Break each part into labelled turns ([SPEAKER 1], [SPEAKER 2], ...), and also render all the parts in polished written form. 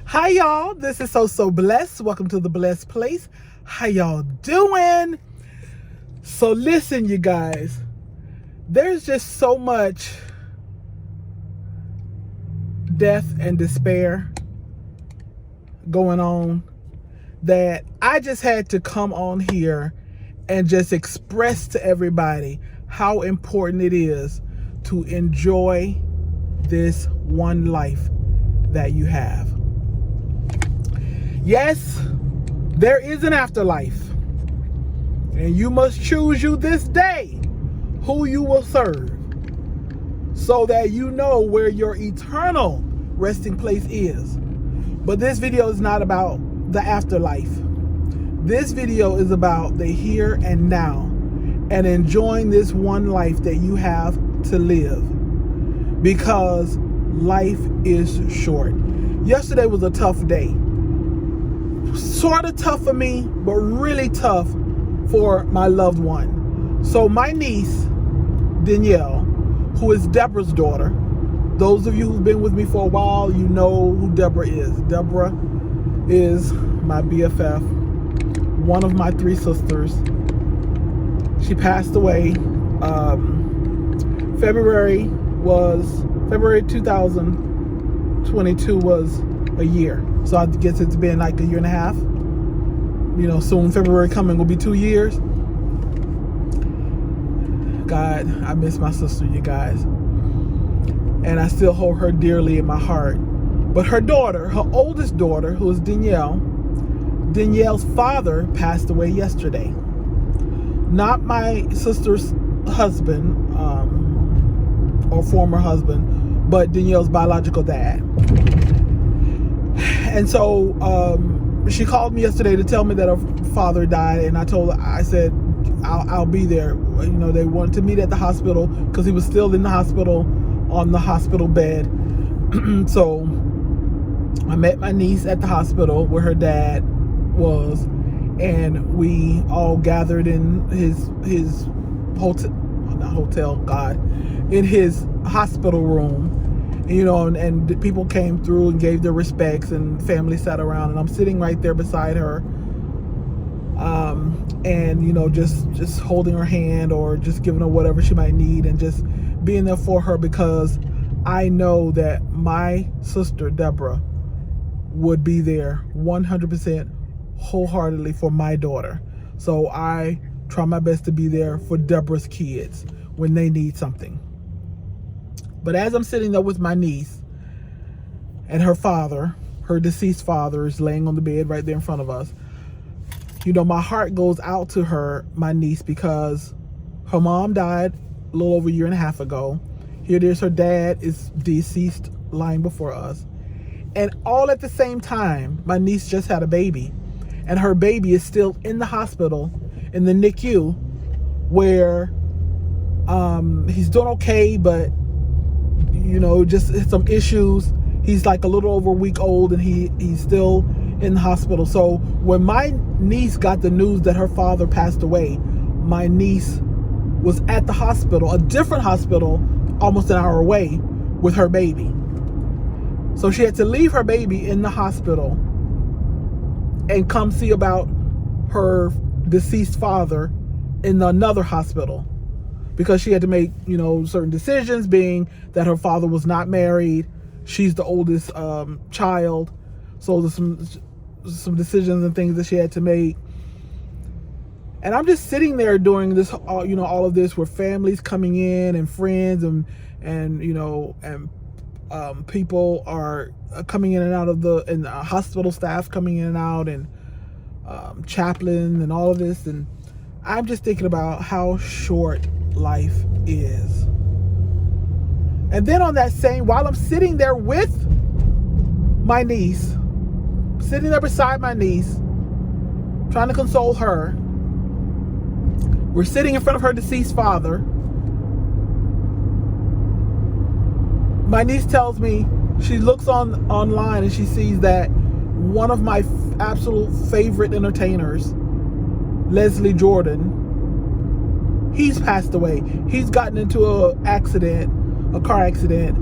[SPEAKER 1] Hi y'all, this is So Blessed. Welcome to the Blessed Place. How y'all doing? So listen, you guys, there's just so much death and despair going on that I just had to come on here and just express to everybody how important it is to enjoy this one life that you have. Yes, there is an afterlife, and you must choose you this day who you will serve so that you know where your eternal resting place is. But this video is not about the afterlife. This video is about the here and now and enjoying this one life that you have to live, because life is short. Yesterday was a tough day. Sort of tough for me, but really tough for my loved one. So my niece, Danielle, who is Deborah's daughter, those of you who've been with me for a while, you know who Deborah is. Deborah is my BFF, one of my three sisters. She passed away. February 2022 was a year. So I guess it's been like a year and a half. Soon February coming will be 2 years. God, I miss my sister, you guys. And I still hold her dearly in my heart. But her daughter, her oldest daughter, who is Danielle's father passed away yesterday. Not my sister's husband, or former husband, but Danielle's biological dad. And so she called me yesterday to tell me that her father died, and I said I'll be there. They wanted to meet at the hospital because he was still in the hospital on the hospital bed. So I met my niece at the hospital where her dad was, and we all gathered in his hotel, not hotel, God, in his hospital room. And people came through and gave their respects, and family sat around, and I'm sitting right there beside her, and just holding her hand or just giving her whatever she might need, and just being there for her, because I know that my sister Deborah would be there 100% wholeheartedly for my daughter. So I try my best to be there for Deborah's kids when they need something. But as I'm sitting there with my niece, and her father, her deceased father, is laying on the bed right there in front of us, my heart goes out to her, my niece, because her mom died a little over a year and a half ago. Here it is, her dad is deceased, lying before us. And all at the same time, my niece just had a baby. And her baby is still in the hospital, in the NICU, where he's doing okay, but just some issues. He's like a little over a week old, and he's still in the hospital. So when my niece got the news that her father passed away, my niece was at the hospital, a different hospital, almost an hour away, with her baby. So she had to leave her baby in the hospital and come see about her deceased father in another hospital, because she had to make, certain decisions, being that her father was not married. She's the oldest child. So there's some decisions and things that she had to make. And I'm just sitting there during this, all of this, with families coming in and friends and people are coming in and out of and hospital staff coming in and out, and chaplain and all of this. And I'm just thinking about how short life is. And then while I'm sitting there with my niece, sitting there beside my niece, trying to console her, we're sitting in front of her deceased father. My niece tells me, she looks online and she sees that one of my absolute favorite entertainers, Leslie Jordan, he's passed away. He's gotten into a car accident,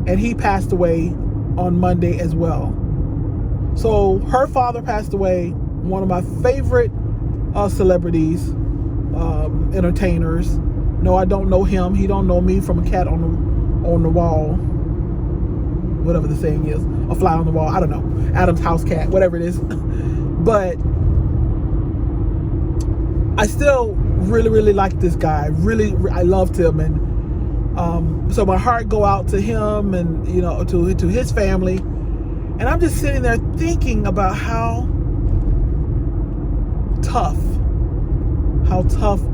[SPEAKER 1] and he passed away on Monday as well. So her father passed away, one of my favorite celebrities, entertainers. No, I don't know him. He don't know me. From a cat on the wall, whatever the saying is, a fly on the wall. I don't know. Adam's house cat, whatever it is. But I still really, really like this guy. Really, I loved him, and so my heart go out to him, and to his family. And I'm just sitting there thinking about how tough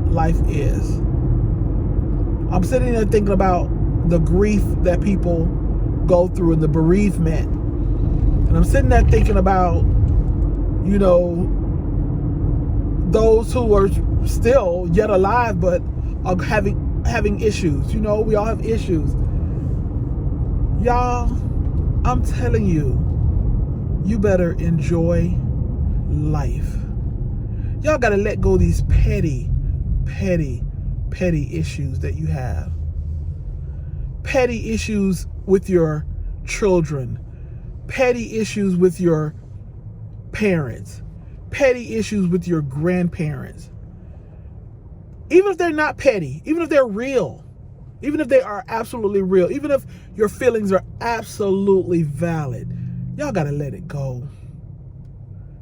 [SPEAKER 1] life is. I'm sitting there thinking about the grief that people go through and the bereavement. And I'm sitting there thinking about, those who are still yet alive but are having issues. We all have issues. Y'all, I'm telling you, you better enjoy life. Y'all gotta let go of these petty issues that you have. Petty issues with your children. Petty issues with your parents. Petty issues with your grandparents. Even if they're not petty, even if they're real, even if they are absolutely real, even if your feelings are absolutely valid, y'all gotta let it go.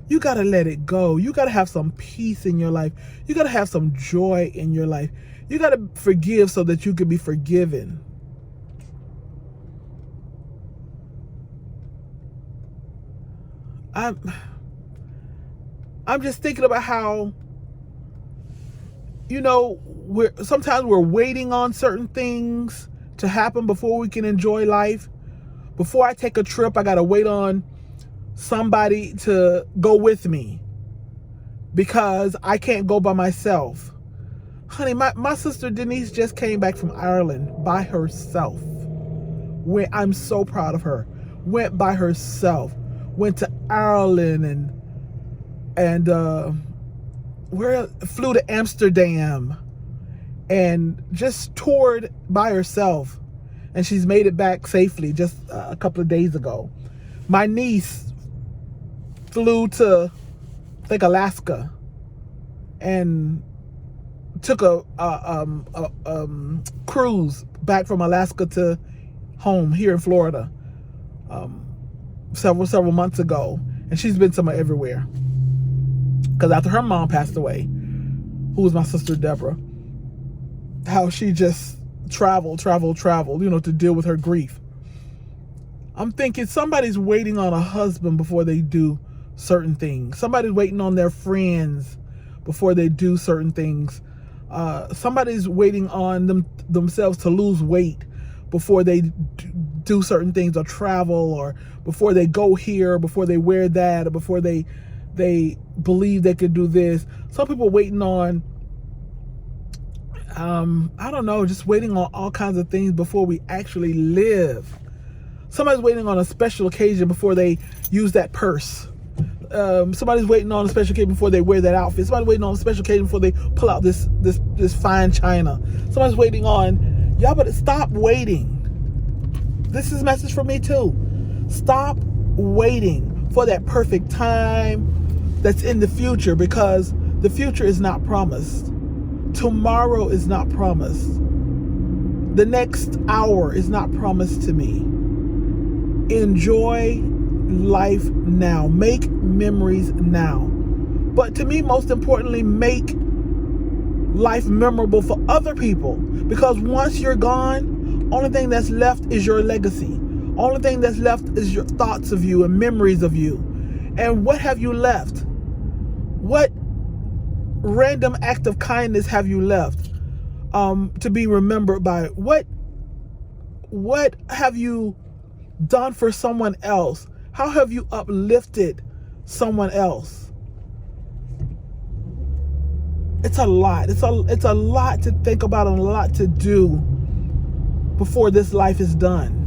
[SPEAKER 1] You gotta let it go. You gotta have some peace in your life. You gotta have some joy in your life. You gotta forgive so that you can be forgiven. I'm just thinking about how, sometimes we're waiting on certain things to happen before we can enjoy life. Before I take a trip, I gotta wait on somebody to go with me because I can't go by myself. Honey, my sister Denise just came back from Ireland by herself. I'm so proud of her. Went by herself. Went to Ireland and flew to Amsterdam and just toured by herself. And she's made it back safely just a couple of days ago. My niece flew to, I think, Alaska and took a cruise back from Alaska to home here in Florida several months ago. And she's been somewhere everywhere. Because after her mom passed away, who was my sister Deborah, how she just traveled, to deal with her grief. I'm thinking somebody's waiting on a husband before they do certain things. Somebody's waiting on their friends before they do certain things. Somebody's waiting on themselves to lose weight before they do certain things, or travel, or before they go here, before they wear that, or before they believe they could do this. Some people waiting on, I don't know, just waiting on all kinds of things before we actually live. Somebody's waiting on a special occasion before they use that purse. Somebody's waiting on a special occasion before they wear that outfit. Somebody's waiting on a special occasion before they pull out this fine china. Somebody's waiting on, y'all better stop waiting. This is a message for me too. Stop waiting for that perfect time that's in the future, because the future is not promised. Tomorrow is not promised. The next hour is not promised to me. Enjoy life now. Make memories now. But to me, most importantly, make life memorable for other people. Because once you're gone, only thing that's left is your legacy. Only thing that's left is your thoughts of you and memories of you. And what have you left? What random act of kindness have you left to be remembered by? What have you done for someone else? How have you uplifted someone else? It's a lot. It's a lot to think about and a lot to do before this life is done.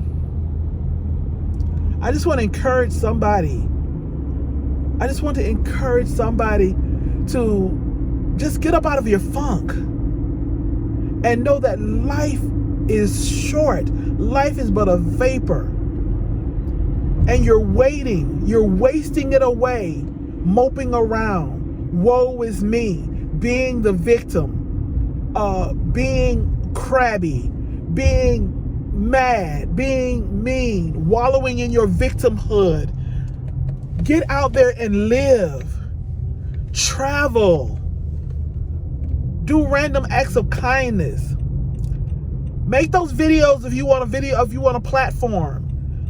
[SPEAKER 1] I just want to encourage somebody. I just want to encourage somebody to just get up out of your funk and know that life is short. Life is but a vapor. and you're waiting, you're wasting it away, moping around, woe is me, being the victim, being crabby, being mad, being mean, wallowing in your victimhood. Get out there and live. Travel. Do random acts of kindness. Make those videos if you want a video, if you want a platform.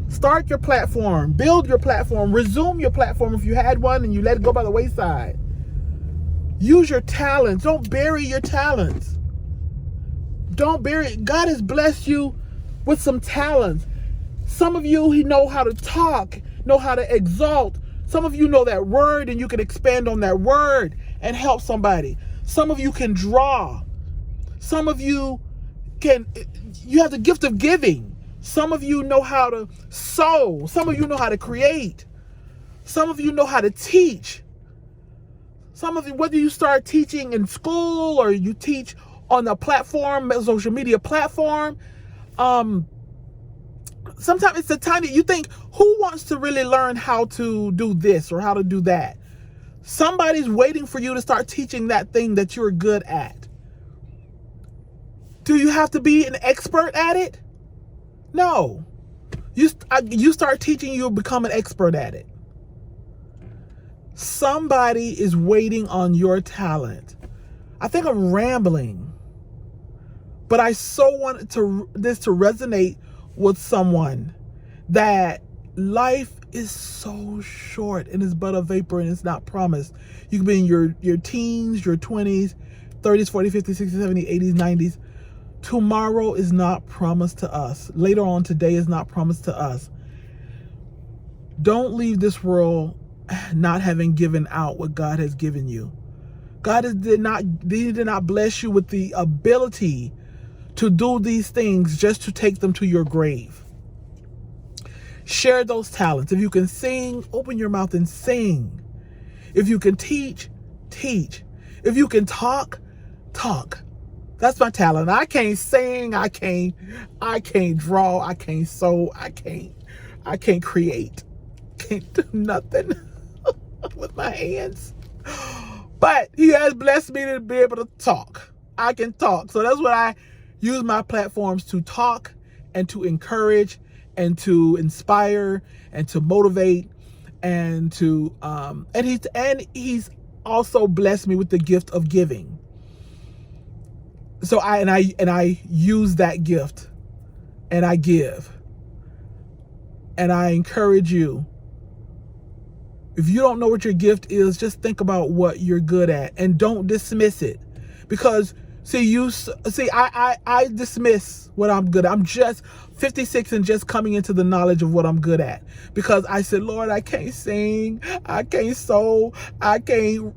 [SPEAKER 1] Start your platform. Build your platform. Resume your platform if you had one and you let it go by the wayside. Use your talents. Don't bury your talents. Don't bury it. God has blessed you with some talents. Some of you, He know how to talk, know how to exalt. Some of you know that word and you can expand on that word and help somebody. Some of you can draw. Some of you have the gift of giving. Some of you know how to sew. Some of you know how to create. Some of you know how to teach. Some of you, whether you start teaching in school or you teach on a platform, a social media platform, sometimes it's the time that you think, who wants to really learn how to do this or how to do that? Somebody's waiting for you to start teaching that thing that you're good at. Do you have to be an expert at it? No. You start teaching, you'll become an expert at it. Somebody is waiting on your talent. I think I'm rambling, but I so want this to resonate with someone, that life is so short and it's but a vapor and it's not promised. You can be in your teens, your 20s, 30s, 40s, 50s, 60s, 70s, 80s, 90s. Tomorrow is not promised to us. Later on today is not promised to us. Don't leave this world not having given out what God has given you. God did not bless you with the ability to do these things just to take them to your grave. Share those talents. If you can sing, open your mouth and sing. If you can teach, teach. If you can talk, talk. That's my talent. I can't sing, I can't draw, I can't sew, I can't create. Can't do nothing with my hands. But He has blessed me to be able to talk. I can talk. So that's what I use my platforms to talk and to encourage and to inspire and to motivate and to and he's also blessed me with the gift of giving. So I use that gift and I give. And I encourage you, if you don't know what your gift is, just think about what you're good at and don't dismiss it. Because I dismiss what I'm good at. I'm just 56 and just coming into the knowledge of what I'm good at. Because I said, Lord, I can't sing, I can't sew, I can't,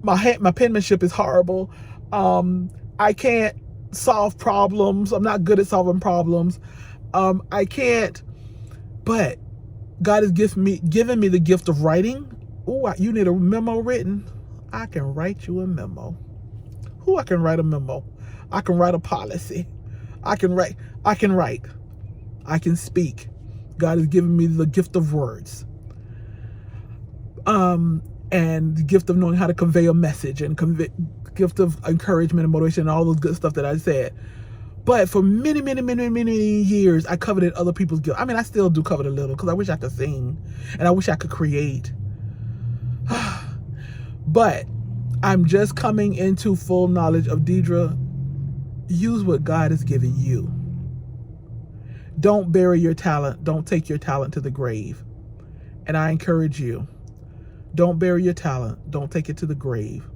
[SPEAKER 1] my penmanship is horrible. I can't solve problems. I'm not good at solving problems. I can't, but God has given me the gift of writing. Oh, you need a memo written? I can write you a memo. I can write a memo. I can write a policy. I can write. I can speak. God has given me the gift of words. And the gift of knowing how to convey a message and gift of encouragement and motivation and all those good stuff that I said. But for many years, I coveted other people's gifts. I mean, I still do covet a little because I wish I could sing and I wish I could create. But I'm just coming into full knowledge of Deidre. Use what God has given you. Don't bury your talent. Don't take your talent to the grave. And I encourage you, don't bury your talent. Don't take it to the grave.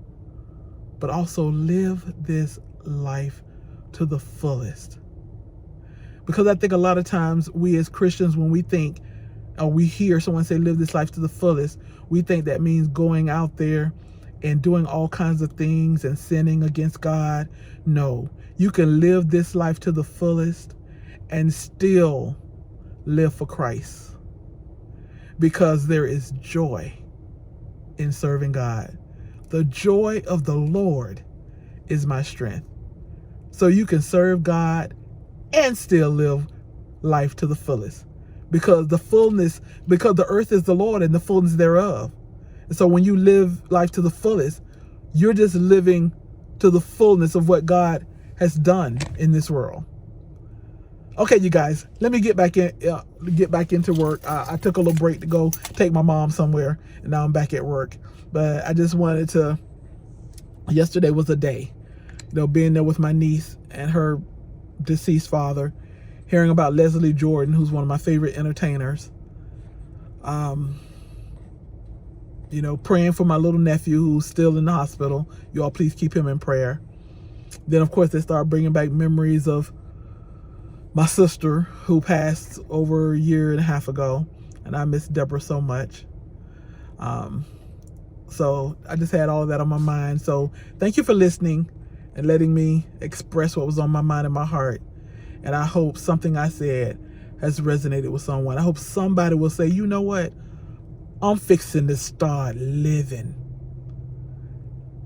[SPEAKER 1] But also live this life to the fullest. Because I think a lot of times we as Christians, when we think, or we hear someone say live this life to the fullest, we think that means going out there and doing all kinds of things and sinning against God. No, you can live this life to the fullest and still live for Christ. Because there is joy in serving God. The joy of the Lord is my strength. So you can serve God and still live life to the fullest. because the earth is the Lord and the fullness thereof. And so when you live life to the fullest, you're just living to the fullness of what God has done in this world. Okay, you guys, let me get back into work. I took a little break to go take my mom somewhere, and now I'm back at work. But I just wanted to. Yesterday was a day, being there with my niece and her deceased father, hearing about Leslie Jordan, who's one of my favorite entertainers. Praying for my little nephew who's still in the hospital. You all please keep him in prayer. Then, of course, they start bringing back memories of my sister who passed over a year and a half ago, and I miss Deborah so much. So I just had all of that on my mind. So thank you for listening and letting me express what was on my mind and my heart. And I hope something I said has resonated with someone. I hope somebody will say, you know what? I'm fixing to start living.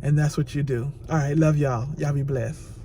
[SPEAKER 1] And that's what you do. All right, love y'all. Y'all be blessed.